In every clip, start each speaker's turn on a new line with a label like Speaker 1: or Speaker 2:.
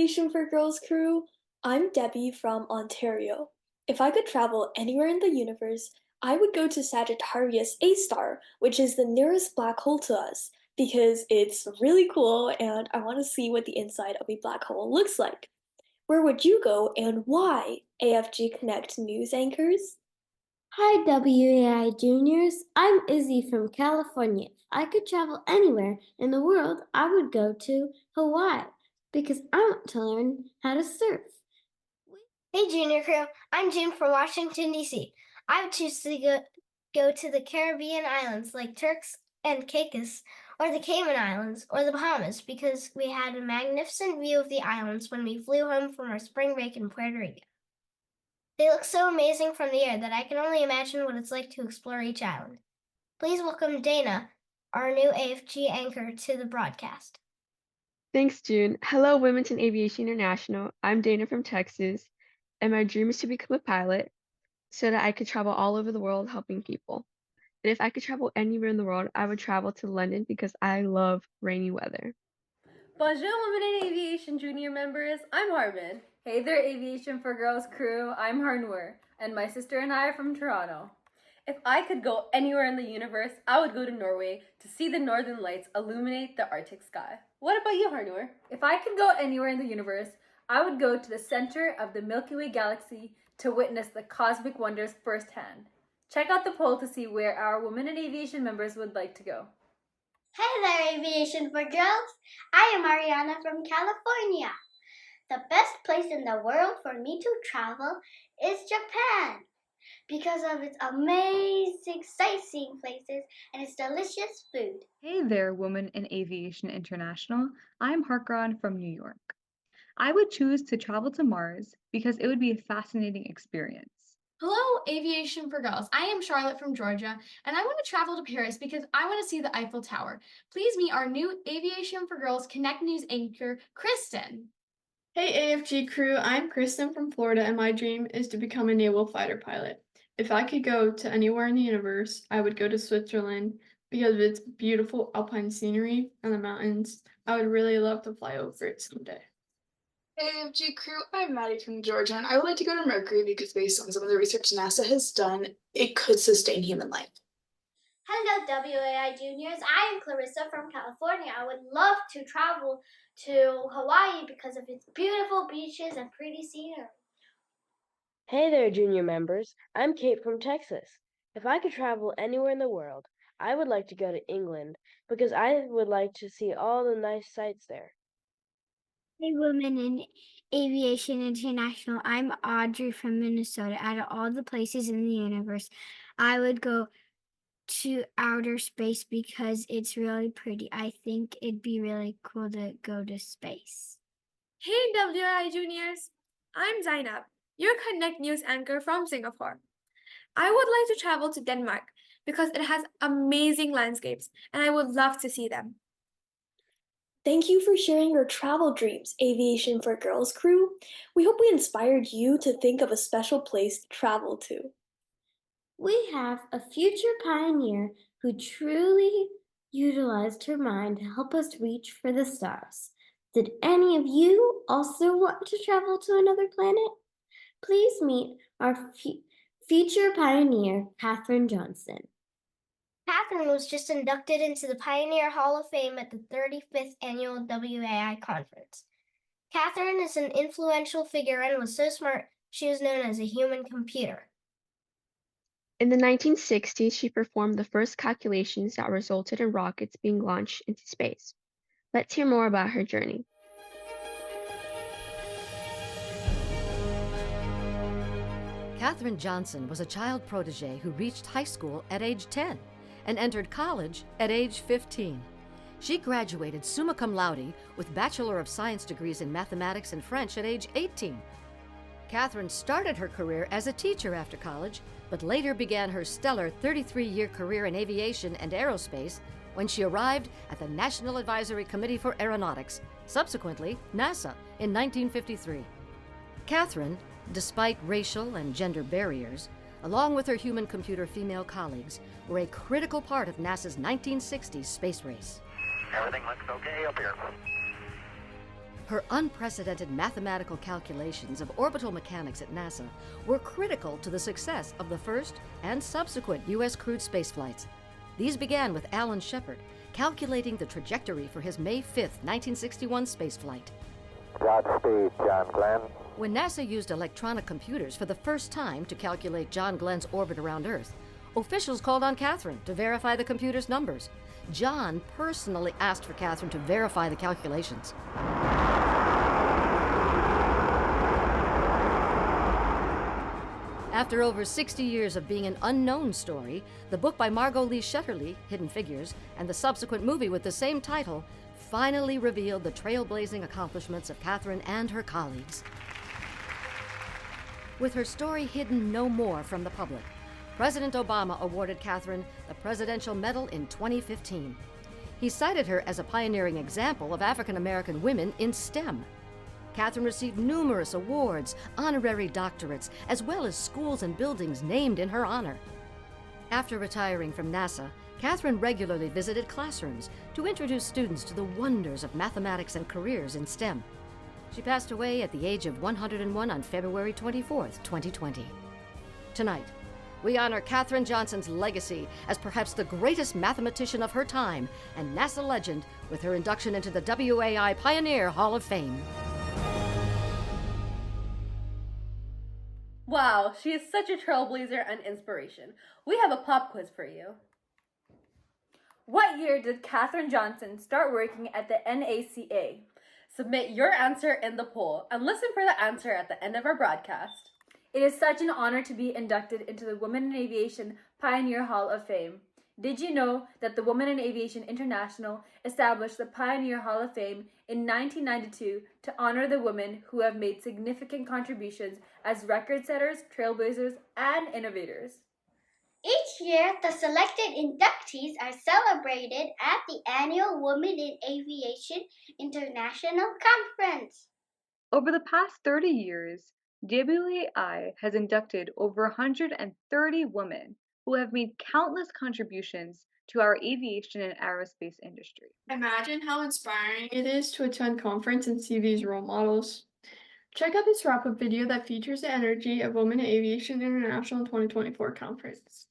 Speaker 1: Aviation for Girls crew. I'm Debbie from Ontario. If I could travel anywhere in the universe, I would go to Sagittarius A star, which is the nearest black hole to us, because it's really cool and I want to see what the inside of a black hole looks like. Where would you go and why, AFG Connect News anchors?
Speaker 2: Hi, WAI juniors. I'm Izzy from California. If I could travel anywhere in the world, I would go to Hawaii because I want to learn how to surf.
Speaker 3: Hey, Junior Crew. I'm June from Washington, D.C. I would choose to go to the Caribbean islands like Turks and Caicos, or the Cayman Islands, or the Bahamas, because we had a magnificent view of the islands when we flew home from our spring break in Puerto Rico. They look so amazing from the air that I can only imagine what it's like to explore each island. Please welcome Dana, our new AFG anchor, to the broadcast.
Speaker 4: Thanks, June. Hello, Women's in Aviation International. I'm Dana from Texas, and my dream is to become a pilot so that I could travel all over the world helping people. And if I could travel anywhere in the world, I would travel to London because I love rainy weather.
Speaker 5: Bonjour, Women in Aviation Junior members. I'm Harbin. Hey there, Aviation for Girls crew. I'm Harnoor, and my sister and I are from Toronto. If I could go anywhere in the universe, I would go to Norway to see the northern lights illuminate the Arctic sky. What about you, Harnoor? If I could go anywhere in the universe, I would go to the center of the Milky Way galaxy to witness the cosmic wonders firsthand. Check out the poll to see where our Women in Aviation members would like to go.
Speaker 6: Hey there, Aviation for Girls. I am Ariana from California. The best place in the world for me to travel is Japan because of its amazing sightseeing places and its delicious food.
Speaker 7: Hey there, Women in Aviation International. I'm Harkran from New York. I would choose to travel to Mars because it would be a fascinating experience.
Speaker 8: Hello, Aviation for Girls. I am Charlotte from Georgia, and I want to travel to Paris because I want to see the Eiffel Tower. Please meet our new Aviation for Girls Connect News anchor, Kristen.
Speaker 9: Hey, AFG crew. I'm Kristen from Florida, and my dream is to become a naval fighter pilot. If I could go to anywhere in the universe, I would go to Switzerland because of its beautiful alpine scenery and the mountains. I would really love to fly over it someday.
Speaker 10: Hey, AFG crew, I'm Maddie from Georgia, and I would like to go to Mercury because based on some of the research NASA has done, it could sustain human life.
Speaker 6: Hello, WAI juniors. I am Clarissa from California. I would love to travel to Hawaii because of its beautiful beaches and pretty scenery.
Speaker 2: Hey there, junior members. I'm Kate from Texas. If I could travel anywhere in the world, I would like to go to England because I would like to see all the nice sights there.
Speaker 3: Hey, Women in Aviation International. I'm Audrey from Minnesota. Out of all the places in the universe, I would go to outer space because it's really pretty. I think it'd be really cool to go to space.
Speaker 11: Hey, WI juniors. I'm Zainab, your Connect News anchor from Singapore. I would like to travel to Denmark because it has amazing landscapes and I would love to see them.
Speaker 1: Thank you for sharing your travel dreams, Aviation for Girls crew. We hope we inspired you to think of a special place to travel to.
Speaker 2: We have a future pioneer who truly utilized her mind to help us reach for the stars. Did any of you also want to travel to another planet? Please meet our future pioneer, Katherine Johnson.
Speaker 3: Katherine was just inducted into the Pioneer Hall of Fame at the 35th Annual WAI Conference. Katherine is an influential figure and was so smart she was known as a human computer.
Speaker 4: In the 1960s, she performed the first calculations that resulted in rockets being launched into space. Let's hear more about her journey.
Speaker 12: Katherine Johnson was a child protege who reached high school at age 10 and entered college at age 15. She graduated summa cum laude with Bachelor of Science degrees in mathematics and French at age 18. Katherine started her career as a teacher after college, but later began her stellar 33-year career in aviation and aerospace when she arrived at the National Advisory Committee for Aeronautics, subsequently NASA, in 1953. Katherine, despite racial and gender barriers, along with her human-computer female colleagues, were a critical part of NASA's 1960s space race.
Speaker 13: Everything looks okay up here.
Speaker 12: Her unprecedented mathematical calculations of orbital mechanics at NASA were critical to the success of the first and subsequent U.S. crewed spaceflights. These began with Alan Shepard calculating the trajectory for his May 5, 1961 spaceflight.
Speaker 13: Godspeed, John Glenn.
Speaker 12: When NASA used electronic computers for the first time to calculate John Glenn's orbit around Earth, officials called on Katherine to verify the computer's numbers. John personally asked for Katherine to verify the calculations. After over 60 years of being an unknown story, the book by Margot Lee Shetterly, Hidden Figures, and the subsequent movie with the same title finally revealed the trailblazing accomplishments of Katherine and her colleagues. With her story hidden no more from the public, President Obama awarded Katherine the Presidential Medal in 2015. He cited her as a pioneering example of African American women in STEM. Katherine received numerous awards, honorary doctorates, as well as schools and buildings named in her honor. After retiring from NASA, Katherine regularly visited classrooms to introduce students to the wonders of mathematics and careers in STEM. She passed away at the age of 101 on February 24, 2020. Tonight, we honor Katherine Johnson's legacy as perhaps the greatest mathematician of her time and NASA legend with her induction into the WAI Pioneer Hall of Fame.
Speaker 5: Wow, she is such a trailblazer and inspiration. We have a pop quiz for you. What year did Katherine Johnson start working at the NACA? Submit your answer in the poll and listen for the answer at the end of our broadcast. It is such an honor to be inducted into the Women in Aviation Pioneer Hall of Fame. Did you know that the Women in Aviation International established the Pioneer Hall of Fame in 1992 to honor the women who have made significant contributions as record setters, trailblazers, and innovators?
Speaker 6: Each year, the selected inductees are celebrated at the annual Women in Aviation International Conference.
Speaker 7: Over the past 30 years, WAI has inducted over 130 women who have made countless contributions to our aviation and aerospace industry.
Speaker 9: Imagine how inspiring it is to attend conference and see these role models. Check out this wrap-up video that features the energy of Women in Aviation International 2024 conference.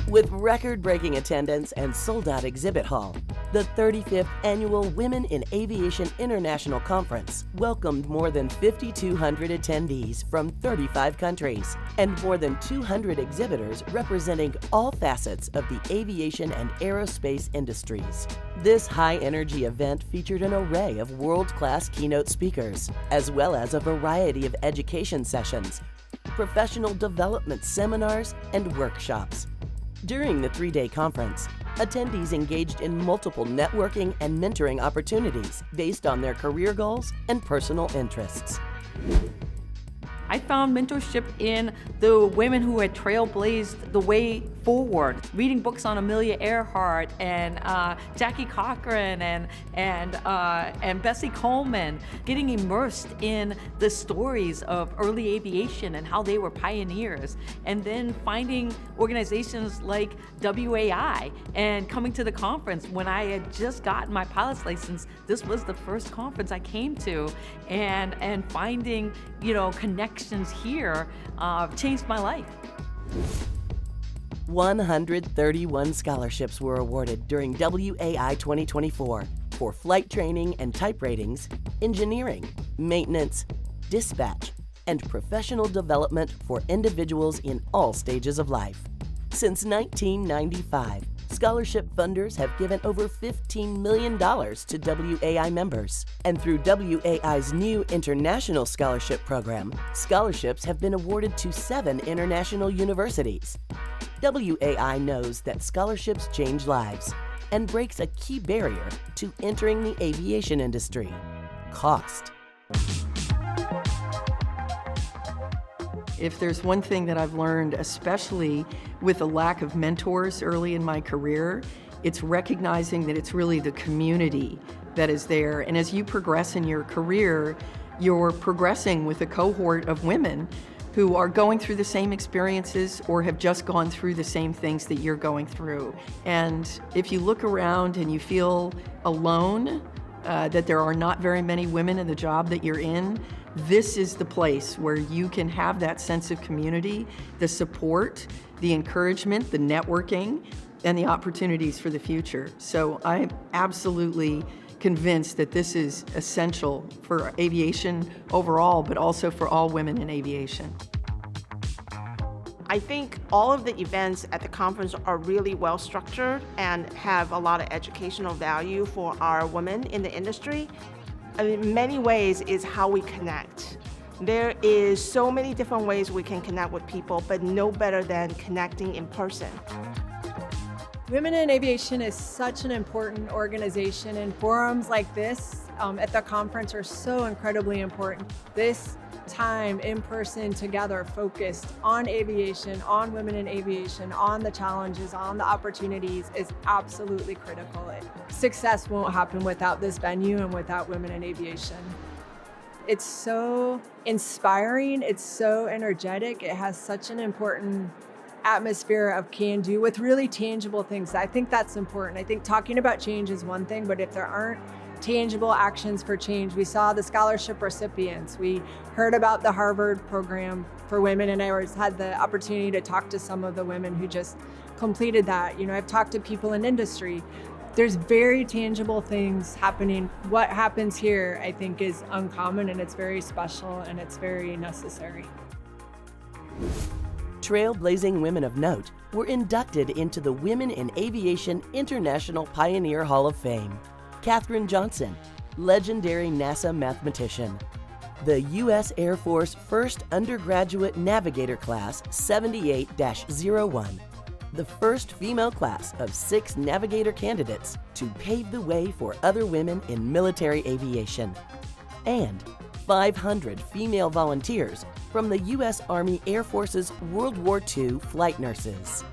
Speaker 14: With record-breaking attendance and sold-out exhibit hall, the 35th Annual Women in Aviation International Conference welcomed more than 5,200 attendees from 35 countries and more than 200 exhibitors representing all facets of the aviation and aerospace industries. This high-energy event featured an array of world-class keynote speakers, as well as a variety of education sessions, professional development seminars, and workshops. During the 3-day conference, attendees engaged in multiple networking and mentoring opportunities based on their career goals and personal interests.
Speaker 15: I found mentorship in the women who had trailblazed the way forward, reading books on Amelia Earhart and Jackie Cochran and Bessie Coleman, getting immersed in the stories of early aviation and how they were pioneers, and then finding organizations like WAI and coming to the conference when I had just gotten my pilot's license. This was the first conference I came to, and finding, connections here changed my life.
Speaker 14: 131 scholarships were awarded during WAI 2024 for flight training and type ratings, engineering, maintenance, dispatch, and professional development for individuals in all stages of life. Since 1995, scholarship funders have given over $15 million to WAI members. And through WAI's new international scholarship program, scholarships have been awarded to 7 international universities. WAI knows that scholarships change lives and breaks a key barrier to entering the aviation industry: cost.
Speaker 16: If there's one thing that I've learned, especially with a lack of mentors early in my career, it's recognizing that it's really the community that is there. And as you progress in your career, you're progressing with a cohort of women who are going through the same experiences or have just gone through the same things that you're going through. And if you look around and you feel alone, that there are not very many women in the job that you're in, this is the place where you can have that sense of community, the support, the encouragement, the networking, and the opportunities for the future. So I'm absolutely convinced that this is essential for aviation overall, but also for all women in aviation.
Speaker 17: I think all of the events at the conference are really well structured and have a lot of educational value for our women in the industry. In many ways is how we connect. There is so many different ways we can connect with people, but no better than connecting in person.
Speaker 18: Women in Aviation is such an important organization, and forums like this at the conference are so incredibly important. This time in person together focused on aviation, on women in aviation, on the challenges, on the opportunities is absolutely critical. Success won't happen without this venue and without women in aviation. It's so inspiring, it's so energetic, it has such an important atmosphere of can-do with really tangible things. I think that's important. I think talking about change is one thing, but if there aren't tangible actions for change, we saw the scholarship recipients, we heard about the Harvard program for women, and I had the opportunity to talk to some of the women who just completed that. You know, I've talked to people in industry. There's very tangible things happening. What happens here, I think, is uncommon, and it's very special, and it's very necessary.
Speaker 14: Trailblazing women of note were inducted into the Women in Aviation International Pioneer Hall of Fame. Katherine Johnson, legendary NASA mathematician. The U.S. Air Force First Undergraduate Navigator Class 78-01. The first female class of 6 navigator candidates to pave the way for other women in military aviation. And 500 female volunteers from the U.S. Army Air Force's World War II flight nurses.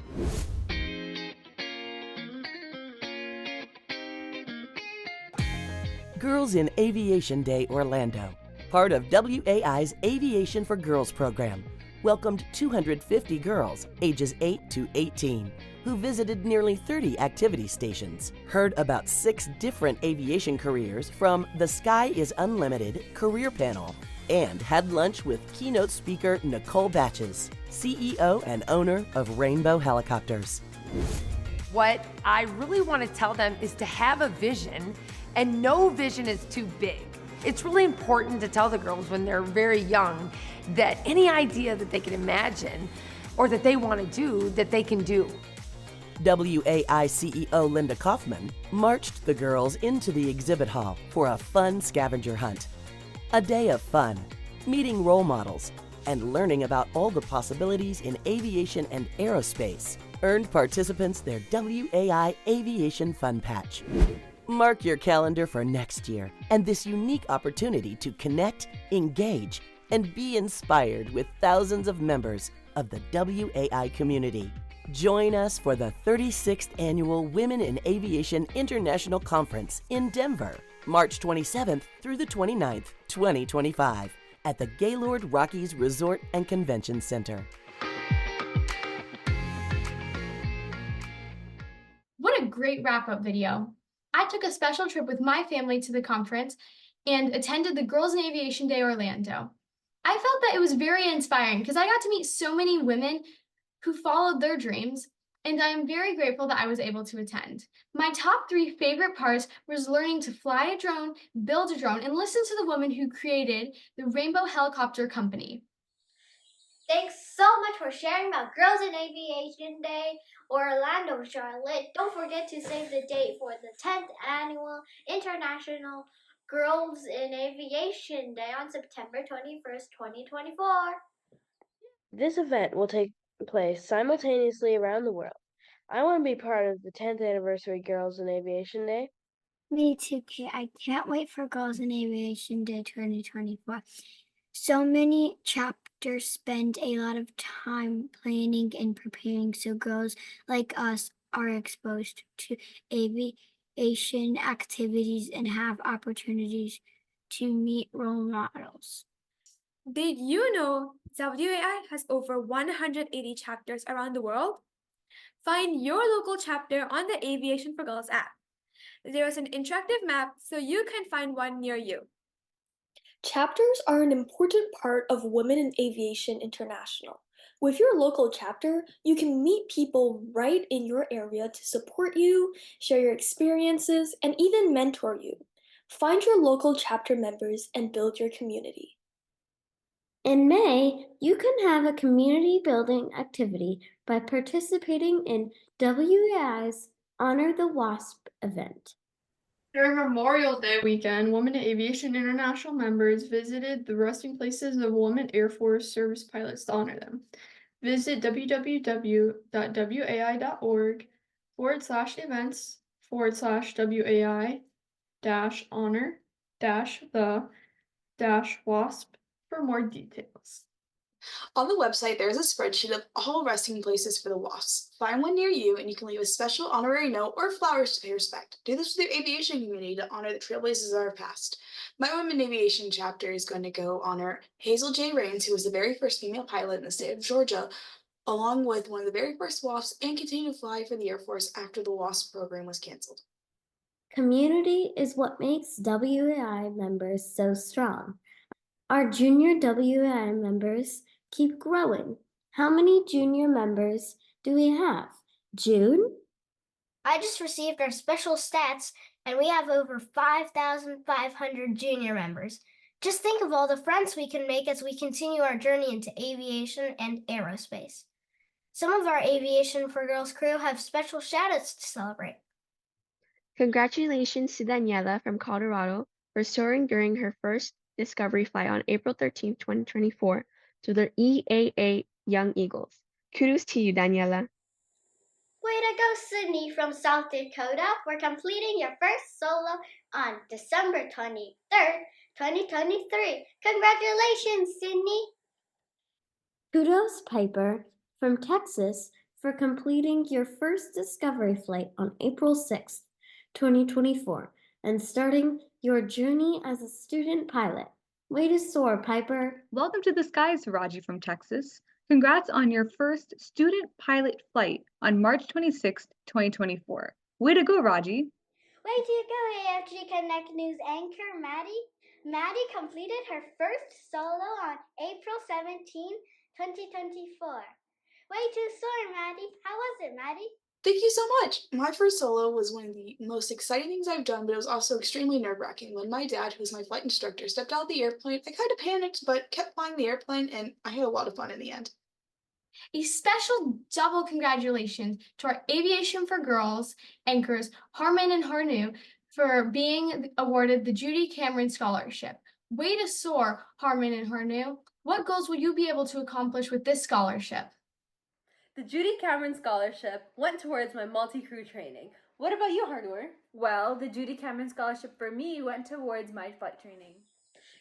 Speaker 14: Girls in Aviation Day Orlando, part of WAI's Aviation for Girls program, welcomed 250 girls ages 8 to 18 who visited nearly 30 activity stations, heard about 6 different aviation careers from the Sky is Unlimited career panel, and had lunch with keynote speaker Nicole Batches, CEO and owner of Rainbow Helicopters.
Speaker 19: What I really want to tell them is to have a vision, and no vision is too big. It's really important to tell the girls when they're very young that any idea that they can imagine or that they want to do, that they can do.
Speaker 14: WAI CEO Linda Kaufman marched the girls into the exhibit hall for a fun scavenger hunt. A day of fun, meeting role models, and learning about all the possibilities in aviation and aerospace earned participants their WAI Aviation Fun Patch. Mark your calendar for next year and this unique opportunity to connect, engage, and be inspired with thousands of members of the WAI community. Join us for the 36th Annual Women in Aviation International Conference in Denver, March 27th through the 29th, 2025, at the Gaylord Rockies Resort and Convention Center.
Speaker 8: What a great wrap-up video. I took a special trip with my family to the conference and attended the Girls in Aviation Day Orlando. I felt that it was very inspiring because I got to meet so many women who followed their dreams, and I am very grateful that I was able to attend. My top 3 favorite parts was learning to fly a drone, build a drone, and listen to the woman who created the Rainbow Helicopter Company.
Speaker 6: Thanks so much for sharing about Girls in Aviation Day Orlando, Charlotte. Don't forget to save the date for the 10th Annual International Girls in Aviation Day on September 21st, 2024.
Speaker 20: This event will take place simultaneously around the world. I want to be part of the 10th Anniversary Girls in Aviation Day.
Speaker 21: Me too, Kate. I can't wait for Girls in Aviation Day 2024. So many chapters spend a lot of time planning and preparing so girls like us are exposed to aviation aviation activities and have opportunities to meet role models.
Speaker 11: Did you know WAI has over 180 chapters around the world? Find your local chapter on the Aviation for Girls app. There is an interactive map so you can find one near you.
Speaker 1: Chapters are an important part of Women in Aviation International. With your local chapter, you can meet people right in your area to support you, share your experiences, and even mentor you. Find your local chapter members and build your community.
Speaker 2: In May, you can have a community building activity by participating in WAI's Honor the WASP event.
Speaker 9: During Memorial Day weekend, Women in Aviation International members visited the resting places of Women Air Force service pilots to honor them. Visit www.wai.org/events/honor-the-WASP for more details.
Speaker 10: On the website, there is a spreadsheet of all resting places for the WASPs. Find one near you, and you can leave a special honorary note or flowers to pay respect. Do this with your aviation community to honor the trailblazers of our past. My Women in Aviation chapter is going to go honor Hazel J. Rains, who was the very first female pilot in the state of Georgia, along with one of the very first WASPs, and continue to fly for the Air Force after the WASP program was canceled.
Speaker 2: Community is what makes WAI members so strong. Our junior WAI members keep growing. How many junior members do we have? June?
Speaker 3: I just received our special stats, and we have over 5,500 junior members. Just think of all the friends we can make as we continue our journey into aviation and aerospace. Some of our Aviation for Girls crew have special shoutouts to celebrate.
Speaker 4: Congratulations to Daniela from Colorado for soaring during her first discovery flight on April 13, 2024 to the EAA Young Eagles. Kudos to you, Daniela.
Speaker 6: Way to go, Sydney from South Dakota, for completing your first solo on December 23rd, 2023. Congratulations, Sydney!
Speaker 2: Kudos, Piper from Texas, for completing your first discovery flight on April 6th, 2024, and starting your journey as a student pilot. Way to soar, Piper.
Speaker 7: Welcome to the skies, Raji from Texas. Congrats on your first student pilot flight on March 26, 2024. Way to go, Raji.
Speaker 6: Way to go, AFG Connect News anchor Maddie. Maddie completed her first solo on April 17, 2024. Way to soar, Maddie. How was it, Maddie?
Speaker 10: Thank you so much. My first solo was one of the most exciting things I've done, but it was also extremely nerve-wracking. When my dad, who's my flight instructor, stepped out of the airplane, I kind of panicked, but kept flying the airplane, and I had a lot of fun in the end.
Speaker 8: A special double congratulations to our Aviation for Girls anchors Harmon and Harnu for being awarded the Judy Cameron Scholarship. Way to soar, Harmon and Harnu. What goals will you be able to accomplish with this scholarship?
Speaker 5: The Judy Cameron Scholarship went towards my multi-crew training. What about you, Harnur? Well, the Judy Cameron Scholarship for me went towards my flight training.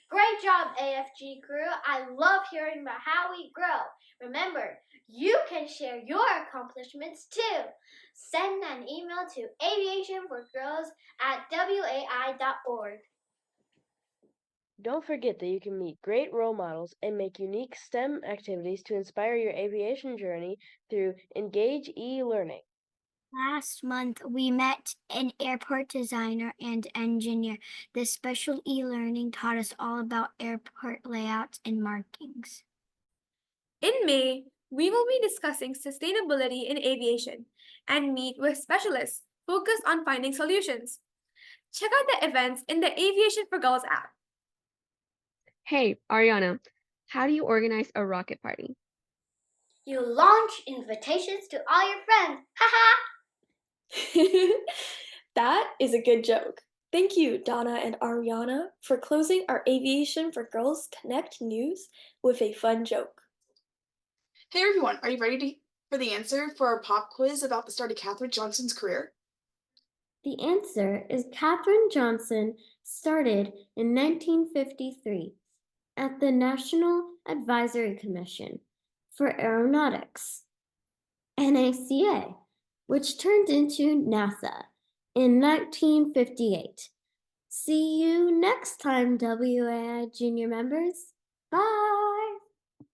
Speaker 6: Great job, AFG crew. I love hearing about how we grow. Remember, you can share your accomplishments too. Send an email to aviationforgirls@wai.org.
Speaker 20: Don't forget that you can meet great role models and make unique STEM activities to inspire your aviation journey through Engage e-learning.
Speaker 21: Last month, we met an airport designer and engineer. This special e-learning taught us all about airport layouts and markings.
Speaker 11: In May, we will be discussing sustainability in aviation and meet with specialists focused on finding solutions. Check out the events in the Aviation for Girls app.
Speaker 4: Hey, Ariana, how do you organize a rocket party?
Speaker 6: You launch invitations to all your friends. Haha!
Speaker 1: That is a good joke. Thank you, Donna and Ariana, for closing our Aviation for Girls Connect News with a fun joke.
Speaker 10: Hey everyone, are you ready for the answer for our pop quiz about the start of Katherine Johnson's career?
Speaker 2: The answer is Katherine Johnson started in 1953 at the National Advisory Commission for Aeronautics, NACA, which turned into NASA in 1958. See you next time, WAI Junior members. Bye!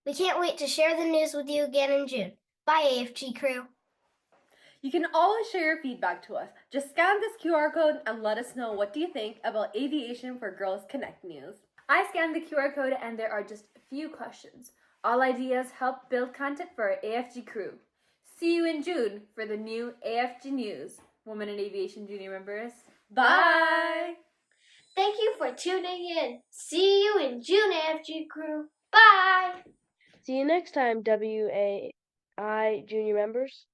Speaker 3: We can't wait to share the news with you again in June. Bye, AFG crew.
Speaker 5: You can always share your feedback to us. Just scan this QR code and let us know what do you think about Aviation for Girls Connect News. I scanned the QR code and there are just a few questions. All ideas help build content for our AFG crew. See you in June for the new AFG News. Women in Aviation Junior members. Bye!
Speaker 6: Thank you for tuning in. See you in June, AFG crew. Bye!
Speaker 20: See you next time, WAI Junior members.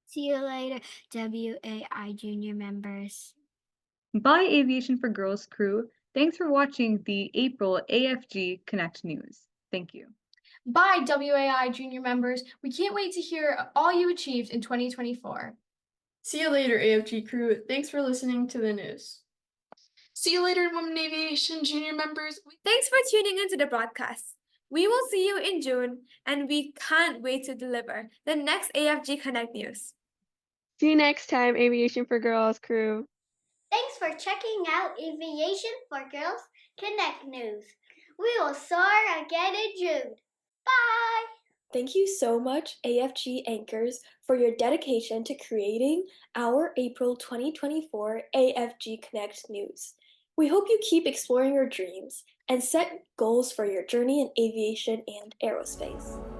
Speaker 21: See you later, WAI Junior members.
Speaker 7: Bye, Aviation for Girls crew. Thanks for watching the April AFG Connect News. Thank you.
Speaker 8: Bye, WAI Junior members. We can't wait to hear all you achieved in 2024.
Speaker 9: See you later, AFG crew. Thanks for listening to the news.
Speaker 10: See you later, Women in Aviation Junior members.
Speaker 11: Thanks for tuning into the broadcast. We will see you in June, and we can't wait to deliver the next AFG Connect News.
Speaker 4: See you next time, Aviation for Girls crew.
Speaker 6: Thanks for checking out Aviation for Girls Connect News. We will soar again in June. Bye!
Speaker 1: Thank you so much, AFG anchors, for your dedication to creating our April 2024 AFG Connect News. We hope you keep exploring your dreams and set goals for your journey in aviation and aerospace.